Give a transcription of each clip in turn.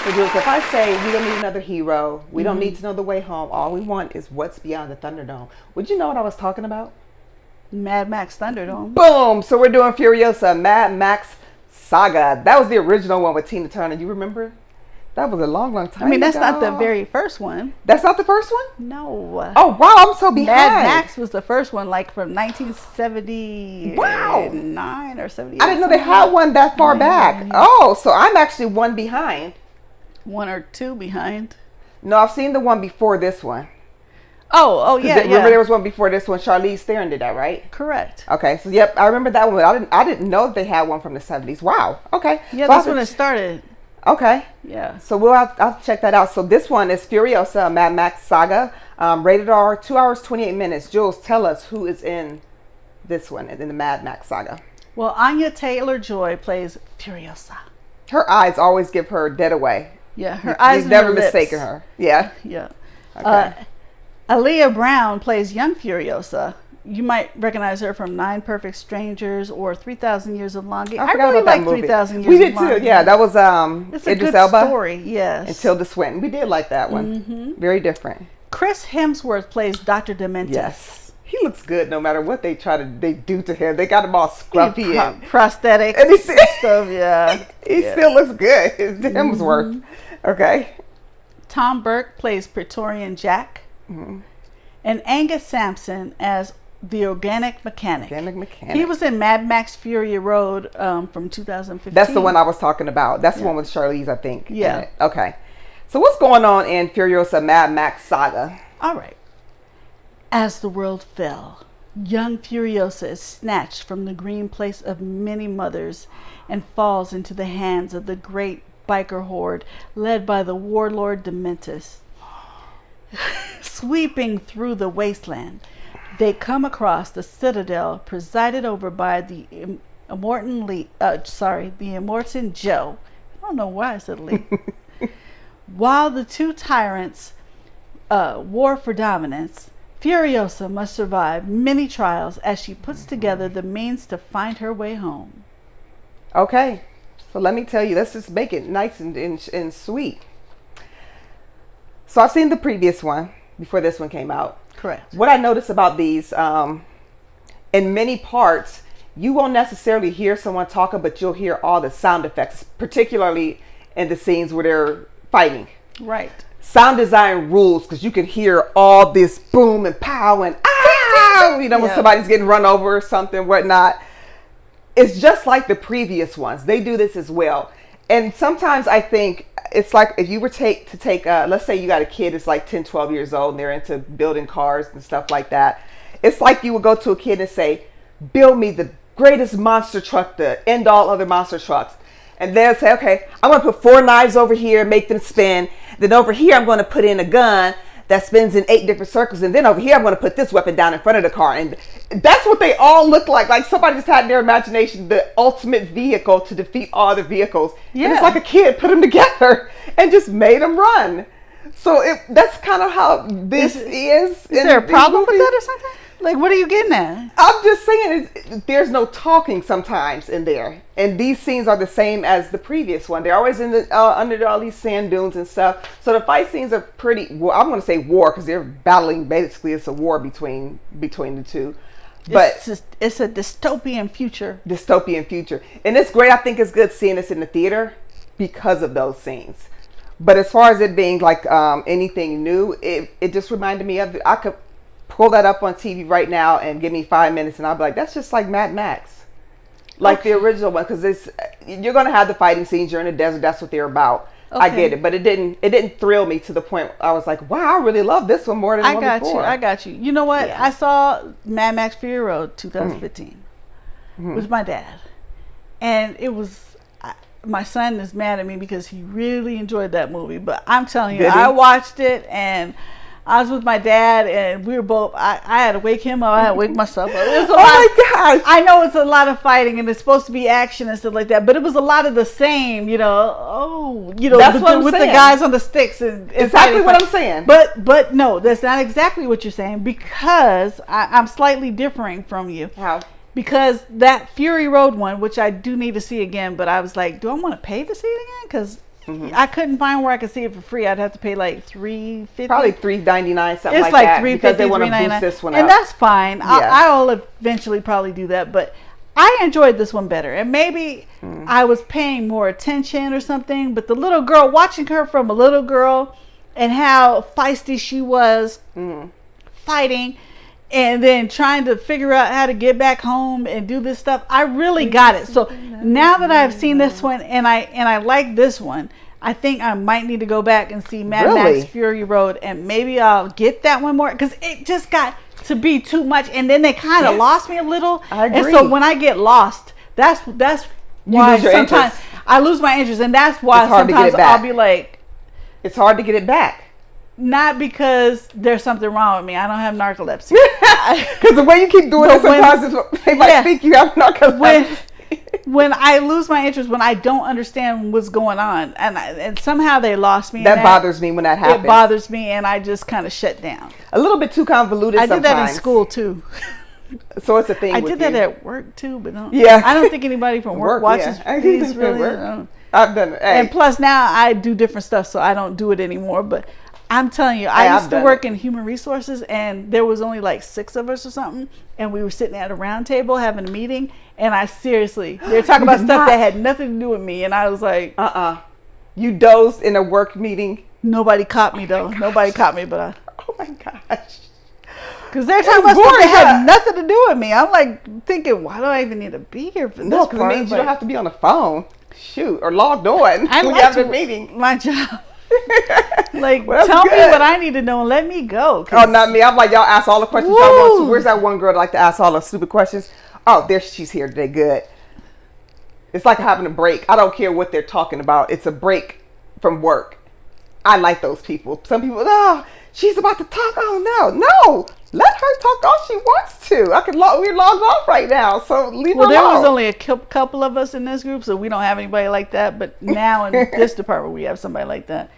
So, Jules, if I say we don't need another hero, we don't need to know the way home, all we want is what's beyond the Thunderdome, would you know what I was talking about? Mad Max Thunderdome. Boom! So we're doing Furiosa, Mad Max Saga. That was the original one with Tina Turner. You remember? That was a long, long time ago. I mean, that's not the very first one. That's not the first one? No. Oh, wow. I'm so behind. Mad Max was the first one, like from 1979 or 78. I didn't know they had one that far back. Oh, so I'm actually one behind. One or two behind. No, I've seen the one before this one. Oh, yeah. Remember there was one before this one. Charlize Theron did that, right? Correct. Okay, so yep, I remember that one. I didn't know they had one from the 70s. Wow. Okay. Yeah, so that's when it started. Okay. Yeah. So I'll check that out. So this one is Furiosa, Mad Max Saga, rated R, 2 hours 28 minutes. Jules, tell us who is in this one in the Mad Max Saga. Well, Anya Taylor-Joy plays Furiosa. Her eyes always give her dead away. Yeah, her eyes. You've never mistaken her. Yeah. Yeah. Okay. Aaliyah Brown plays young Furiosa. You might recognize her from 9 Perfect Strangers or 3,000 Years of Longing. I forgot really about that like movie. 3,000 Years We did of Longing. too. Yeah, that was It's a Idris good Elba story. Yes. and Tilda Swinton. We did like that one. Very different. Chris Hemsworth plays Dr. Dementus. Yes. He looks good no matter what they do to him. They got him all scruffy and prosthetics and stuff. Yeah. He still looks good. His Hemsworth. Okay. Tom Burke plays Praetorian Jack. And Angus Sampson as the Organic Mechanic. He was in Mad Max Fury Road from 2015. That's the one I was talking about. That's the one with Charlize, I think. Yeah. Okay. So what's going on in Furiosa Mad Max Saga? All right. As the world fell, young Furiosa is snatched from the green place of many mothers and falls into the hands of the great biker horde led by the warlord Dementus. Sweeping through the wasteland, they come across the citadel presided over by the Immortan Joe. I don't know why I said Lee. While the two tyrants war for dominance, Furiosa must survive many trials as she puts together the means to find her way home. Okay. So let me tell you, let's just make it nice and sweet. So I've seen the previous one before this one came out. Correct. What I notice about these, in many parts, you won't necessarily hear someone talking, but you'll hear all the sound effects, particularly in the scenes where they're fighting. Right. Sound design rules because you can hear all this boom and pow and ah, when somebody's getting run over or something, whatnot. It's just like the previous ones. They do this as well. And sometimes I think it's like if you were to take let's say you got a kid that's like 10, 12 years old and they're into building cars and stuff like that. It's like you would go to a kid and say, build me the greatest monster truck to end all other monster trucks. And they'll say, okay, I'm going to put 4 knives over here and make them spin. Then over here, I'm going to put in a gun that spins in 8 different circles. And then over here, I'm going to put this weapon down in front of the car. And that's what they all look like. Like somebody just had in their imagination the ultimate vehicle to defeat all the vehicles. Yeah. And it's like a kid put them together and just made them run. So that's kind of how this is. Is there a problem with that or something? Like, what are you getting at? I'm just saying there's no talking sometimes in there. And these scenes are the same as the previous one. They're always in the under all these sand dunes and stuff. So the fight scenes are pretty, well, I'm going to say war because they're battling. Basically, it's a war between the two. But it's a dystopian future. Dystopian future. And it's great. I think it's good seeing this in the theater because of those scenes. But as far as it being like anything new, it just reminded me of it. I could pull that up on TV right now and give me 5 minutes and I'll be like, that's just like Mad Max. Like the original one, because you're going to have the fighting scenes, you're in the desert, that's what they're about. Okay. I get it, but it didn't thrill me to the point I was like, wow, I really love this one more than the one before. I got you. You know what? Yeah. I saw Mad Max Fury Road 2015 with my dad. And it was, my son is mad at me because he really enjoyed that movie. But I'm telling you, I watched it and I was with my dad and we were both, I had to wake him up, I had to wake myself up. It was a lot, my gosh. I know it's a lot of fighting and it's supposed to be action and stuff like that, but it was a lot of the same, that's with the guys on the sticks. And exactly what I'm saying. But no, that's not exactly what you're saying because I'm slightly differing from you. How? Because that Fury Road one, which I do need to see again, but I was like, do I want to pay to see it again? Because I couldn't find where I could see it for free. I'd have to pay like $3.50. Probably $3.99, something It's like that. $3.50, because they want to boost this one and up. that's fine. I'll eventually probably do that, but I enjoyed this one better. And maybe I was paying more attention or something. But the little girl, watching her from a little girl, and how feisty she was, fighting, and then trying to figure out how to get back home and do this stuff, I really got it. So now that I've seen this one and I like this one, I think I might need to go back and see Mad Max Fury Road, and maybe I'll get that one more, because it just got to be too much, and then they kind of lost me a little. I agree. And so when I get lost, that's why sometimes I lose my interest, and that's why sometimes I'll be like, it's hard to get it back. Not because there's something wrong with me. I don't have narcolepsy. Because the way you keep doing it, sometimes they might think you have narcolepsy. When I lose my interest, when I don't understand what's going on, and somehow they lost me. That bothers me when that happens. It bothers me, and I just kind of shut down. A little bit too convoluted sometimes. I did that in school, too. So it's a thing I did that at work, too, but I don't think anybody from work watches these really. I've done it. Hey. And plus, now I do different stuff, so I don't do it anymore, but I'm telling you, I used to work in human resources, and there was only like 6 of us or something, and we were sitting at a round table having a meeting, and they're talking about stuff that had nothing to do with me, and I was like, You dozed in a work meeting? Nobody caught me, though. Nobody caught me, but oh my gosh. Because they're talking about stuff that had nothing to do with me. I'm like thinking, why do I even need to be here for this? No, because it means you don't have to be on the phone. Shoot, or logged on when you have a meeting. My job. Like, tell me what I need to know and let me go. Oh, not me. I'm like, y'all ask all the questions y'all want to. Where's that one girl that like to ask all the stupid questions? Oh, she's here today. Good. It's like having a break. I don't care what they're talking about. It's a break from work. I like those people. Some people, she's about to talk. Oh, no. Let her talk all she wants to. We're logged off right now, so leave her alone. Well, there was only a couple of us in this group, so we don't have anybody like that. But now in this department, we have somebody like that.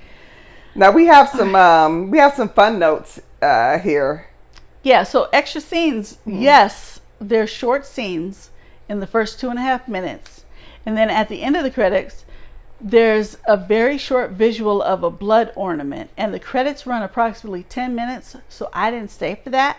Now we have some fun notes here. Yeah, so extra scenes. Yes, they're short scenes in the first 2.5 minutes, and then at the end of the credits, there's a very short visual of a blood ornament, and the credits run approximately 10 minutes. So I didn't stay for that.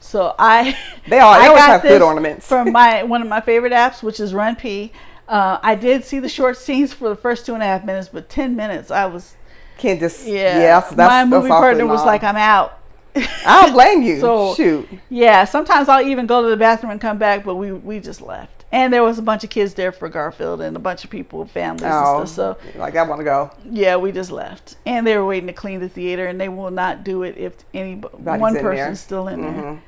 So I always have good ornaments from one of my favorite apps, which is Run P. I did see the short scenes for the first 2.5 minutes, but 10 minutes I was. Can't just my movie partner was like, I'm out. I don't blame you. So, shoot. Yeah, sometimes I'll even go to the bathroom and come back, but we just left. And there was a bunch of kids there for Garfield and a bunch of people, families and stuff. So like, I want to go. Yeah, we just left. And they were waiting to clean the theater, and they will not do it if one person's still in there.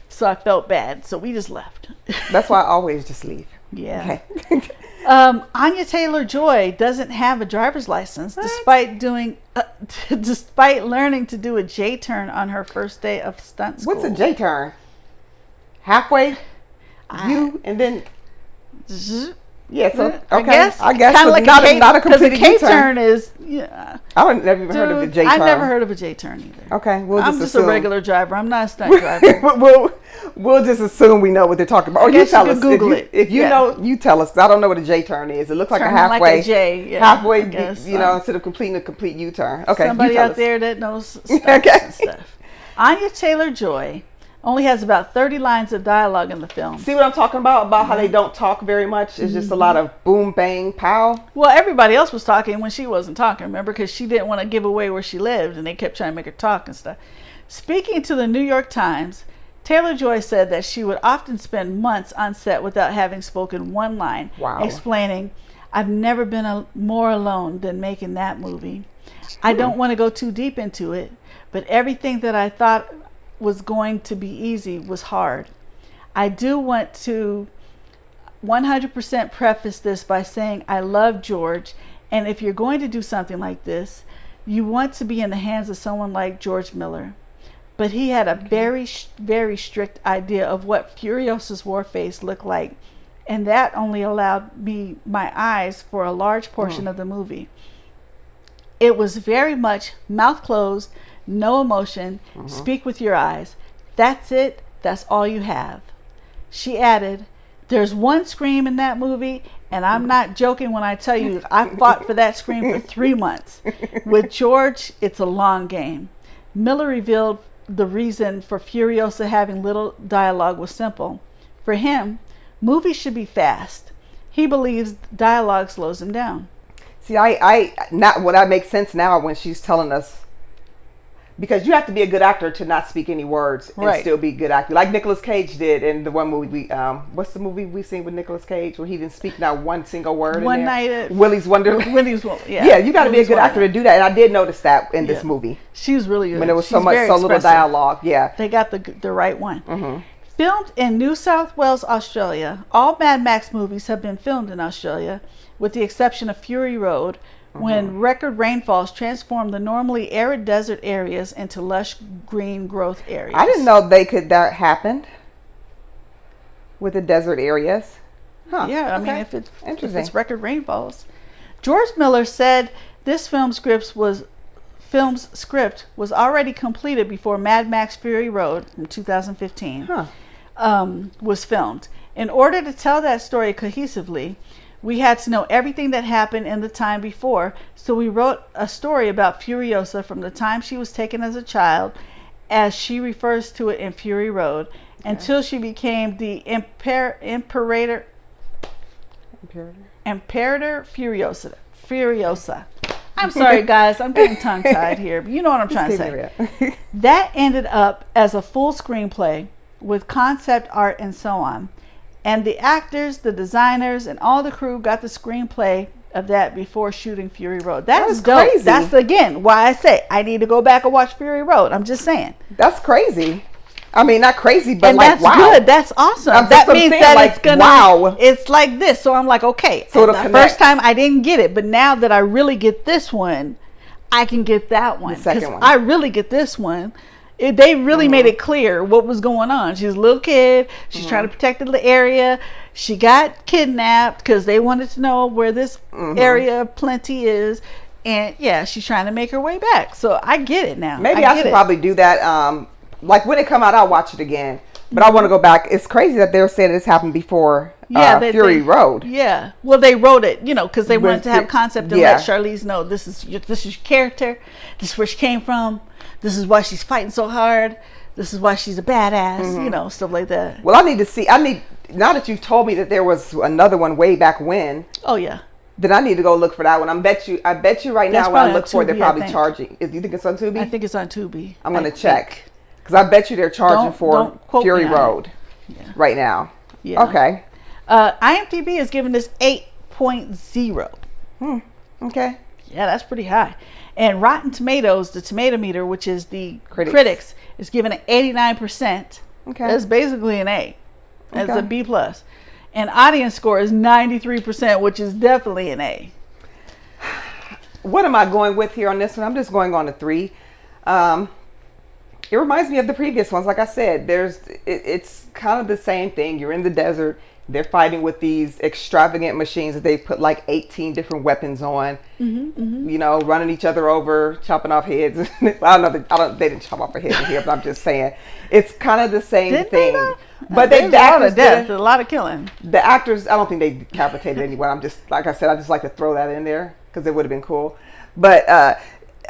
So I felt bad, so we just left. That's why I always just leave. Yeah. Okay. Anya Taylor-Joy doesn't have a driver's license despite learning to do a J-turn on her first day of stunt school. What's a J-turn? Halfway? And then... Yeah, so, okay. I guess kind of like not a complete U-turn. Because a K-turn is, I've never even heard of a J-turn. I've never heard of a J-turn either. Okay, I'm just a regular driver. I'm not a stunt driver. We'll just assume we know what they're talking about. Or you tell us. Google it. If you know, you tell us. I don't know what a J-turn is. It looks like a halfway. Like a J, halfway, instead of completing a complete U-turn. Okay, somebody out there that knows stunts and stuff. Anya Taylor-Joy only has about 30 lines of dialogue in the film. See what I'm talking about? About how they don't talk very much? It's just a lot of boom, bang, pow. Well, everybody else was talking when she wasn't talking, remember? Because she didn't want to give away where she lived, and they kept trying to make her talk and stuff. Speaking to the New York Times, Taylor-Joy said that she would often spend months on set without having spoken one line, explaining, "I've never been more alone than making that movie. I don't want to go too deep into it, but everything that I thought was going to be easy was hard. I do want to 100% preface this by saying I love George, and if you're going to do something like this, you want to be in the hands of someone like George Miller. But he had a very, very strict idea of what Furiosa's Warface looked like, and that only allowed me my eyes for a large portion of the movie. It was very much mouth closed, no emotion, speak with your eyes. That's it. That's all you have." She added, There's one scream in that movie, and I'm not joking when I tell you I fought for that scream for 3 months. With George, it's a long game. Miller revealed the reason for Furiosa having little dialogue was simple. For him, movies should be fast. He believes dialogue slows him down. See, I not well, that makes sense now when she's telling us, because you have to be a good actor to not speak any words and Right. still be a good actor, like Nicolas Cage did in the one movie. What's the movie we seen with Nicolas Cage where he didn't speak not one single word? One in there? Night at Willy's Wonderland. Yeah, You got to be a good actor to do that, and I did notice that in this movie She was really good. when there was She's so very little expressive. dialogue. Yeah. They got the right one. Mm-hmm. Filmed in New South Wales, Australia, all Mad Max movies have been filmed in Australia, with the exception of Fury Road, when record rainfalls transform the normally arid desert areas into lush green growth areas. I didn't know that happened with the desert areas. Huh. Yeah, I mean, Okay. if Interesting. it's record rainfalls. George Miller said this film's script was already completed before Mad Max Fury Road from 2015 was filmed. In order to tell that story cohesively, we had to know everything that happened in the time before, so we wrote a story about Furiosa from the time she was taken as a child, as she refers to it in Fury Road, until she became the Imperator Furiosa. I'm sorry, guys. I'm getting tongue-tied here, but you know what I'm trying to say. That ended up as a full screenplay with concept art and so on. And the actors, the designers, and all the crew got the screenplay of that before shooting Fury Road. That's dope. crazy. That's, again, why I say I need to go back and watch Fury Road. I'm just saying. That's crazy. I mean, not crazy, but And like, that's wow. good. That's awesome. That's That what I'm means saying, that like, it's gonna. wow. It's like this. So I'm like, okay. So it'll the connect. first time I didn't get it, but now that I really get this one, I can get that one. The second 'Cause one. I really get this one. They really made it clear what was going on. She's a little kid. She's trying to protect the area. She got kidnapped because they wanted to know where this area of plenty is. And yeah, she's trying to make her way back. So I get it now. Maybe I get should it. probably do that. Like when it come out, I'll watch it again. But I want to go back. It's crazy that they're saying this happened before Fury Road. Yeah. Well, they wrote it, because they wanted to have concept and yeah. let Charlize know this is your character. This is where she came from. This is why she's fighting so hard. This is why she's a badass. Stuff like that. Well, now that you've told me that there was another one way back when, Oh yeah. then I need to go look for that one. I bet you right That's now when I probably look on for it, they're Tubi, I probably think. charging. Do you think it's on Tubi? I think it's on Tubi. I'm going to check. Because I bet you they're charging for don't quote Fury me on it. Road right now. Yeah. Okay. IMDb is giving this 8.0. Okay. Yeah, that's pretty high. And Rotten Tomatoes, the tomato meter, which is the Critics. critics is giving it 89%. Okay. That's basically an A. That's Okay. a B plus. And audience score is 93%, which is definitely an A. What am I going with here on this one? I'm just going on a 3. It reminds me of the previous ones. Like I said, it's kind of the same thing. You're in the desert. They're fighting with these extravagant machines that they put like 18 different weapons on. Running each other over, chopping off heads. I don't know. They didn't chop off her head in here, but I'm just saying it's kind of the same Didn't thing. they, though? But There's a lot of death, did- a lot of killing. the actors, I don't think they decapitated anyone. I'm just, like I said, I just like to throw that in there because it would have been cool. But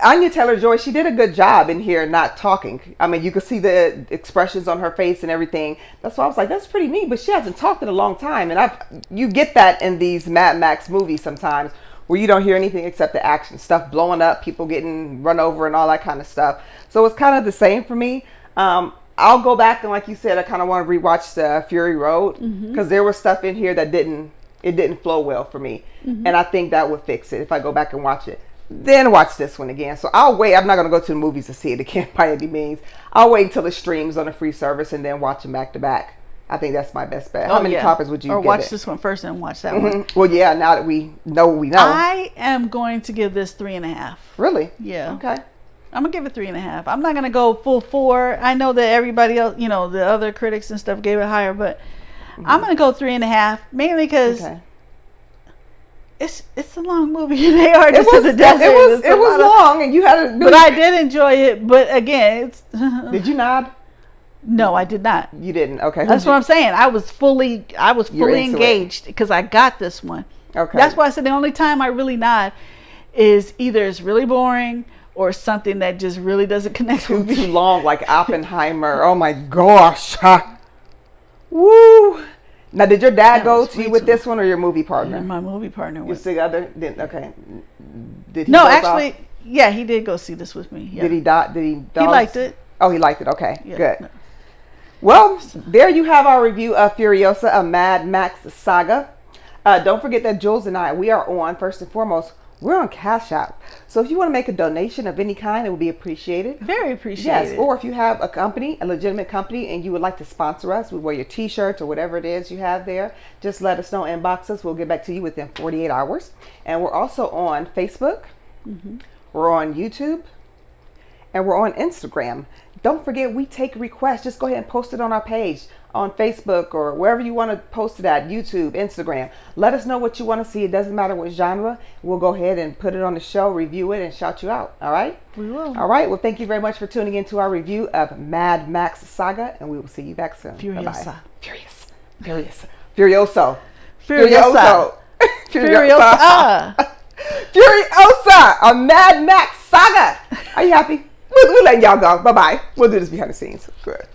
Anya Taylor-Joy, she did a good job in here not talking. I mean, you could see the expressions on her face and everything. That's why I was like, that's pretty neat, but she hasn't talked in a long time. And you get that in these Mad Max movies sometimes where you don't hear anything except the action stuff blowing up, people getting run over and all that kind of stuff. So it's kind of the same for me. I'll go back and, like you said, I kind of want to rewatch Fury Road because there was stuff in here that didn't flow well for me. And I think that would fix it if I go back and watch it. Then watch this one again. So I'll wait. I'm not going to go to the movies to see it again by any means. I'll wait until it streams on a free service and then watch them back to back. I think that's my best bet. How many copies would you give it? Or watch this one first and watch that one. Well, yeah, now that we know what we know. I am going to give this 3.5. Really? Yeah. Okay. I'm going to give it 3.5. I'm not going to go full 4. I know that everybody else, the other critics and stuff gave it higher, but I'm going to go 3.5 mainly because it's a long movie. They are just in the desert. It was long, and you had to. But I did enjoy it. But again, it's Did you nod? No, I did not. You didn't. Okay. That's what I'm saying. I was fully engaged because I got this one. Okay. That's why I said the only time I really nod is either it's really boring or something that just really doesn't connect with me. Too long, like Oppenheimer. Oh my gosh. Woo. Now, did your dad go to you with this one or your movie partner? My movie partner You went. see other? Okay. Did he No, doze actually, off? yeah, he did go see this with me. Yeah. Did he doze? He liked it. Oh, he liked it. Okay, Yeah. good. Well, there you have our review of Furiosa, a Mad Max saga. Don't forget that Jules and I, we are on, first and foremost, we're on Cash App. So if you want to make a donation of any kind, it would be appreciated. Very appreciated. Yes, or if you have a company, a legitimate company, and you would like to sponsor us, we wear your t-shirts or whatever it is you have there, just let us know, inbox us. We'll get back to you within 48 hours. And we're also on Facebook. We're on YouTube. And we're on Instagram. Don't forget, we take requests. Just go ahead and post it on our page on Facebook or wherever you want to post it at, YouTube, Instagram. Let us know what you want to see. It doesn't matter what genre. We'll go ahead and put it on the show, review it, and shout you out. All right? We will. All right. Well, thank you very much for tuning into our review of Mad Max Saga, and we will see you back soon. Furiosa. Bye-bye. Furioso. Furiosa. Furiosa. Furiosa, a Mad Max Saga. Are you happy? We're letting y'all go. Bye-bye. We'll do this behind the scenes. Good.